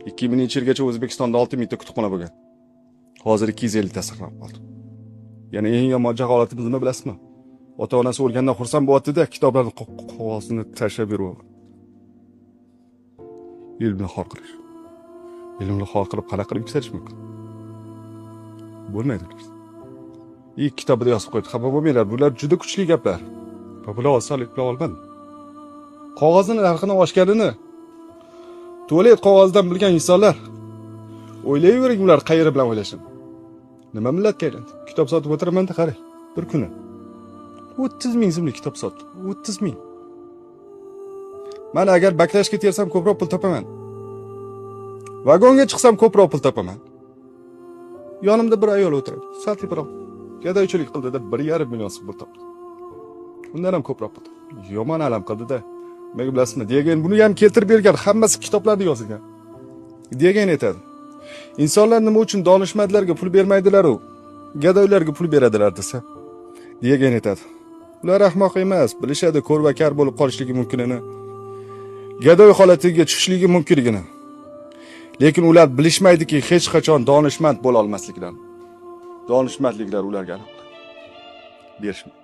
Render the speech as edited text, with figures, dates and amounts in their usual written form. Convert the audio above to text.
2000-yilgacha O'zbekistonda 6000 ta kutubxona bo'lgan. Hozir 250 ta saqlanib qoldi. Ya'ni eng yomon jaholatimiz nima bilasizmi? Ota-onasi o'lgandan xursand bo'lyapti-da, kitoblarni qog'ozini tashlab yuraveradi. Ilmni xor qilish. Ilmni xor qilib qanaqa qilib yuksalish mumkin? Bo'lmaydi. Kitobida yozib qo'ydi. Xafa bo'lmanglar, bular juda kuchli gaplar. Va bular osonlik bilan olmadim. Qog'ozning narxini oshganini tualet qog'ozidan bilgan insonlar o'ylayvering, ular qayeri bilan o'ylashim. Nima millatga aylandi? Kitob sotib o'tiraman-da, qarang. Bir kuni 30 ming so'mlik kitob sotdi. 30 ming. Men agar baklashga tersam ko'proq pul topaman. Vagonga chiqsam ko'proq pul topaman. Yonimda bir ayol o'tiradi. Satliroq. Gadoychilik qildi-da 1,5 million so'm pul topdi. Undan ham ko'proq pul topdi. Yomon alam qildi-da. Nega bilasizmi? Degan buni ham keltirib bergan, hammasi kitoblarda yozilgan. Degan aytadi. İnsanlar nima uchun donishmandlarga pul bermaydilar-u, gadoylarga pul beradilar desa. Degan aytadi. Ular ahmoq emas, bilishadi ko'rva kar bo'lib qolishligi mumkinini. Gadoy holatiga tushishligi mumkinligini. Lekin ular bilishmaydiki, hech qachon donishmand bo'la olmasliklarini. Donishmandliklar ularga berishmaydi.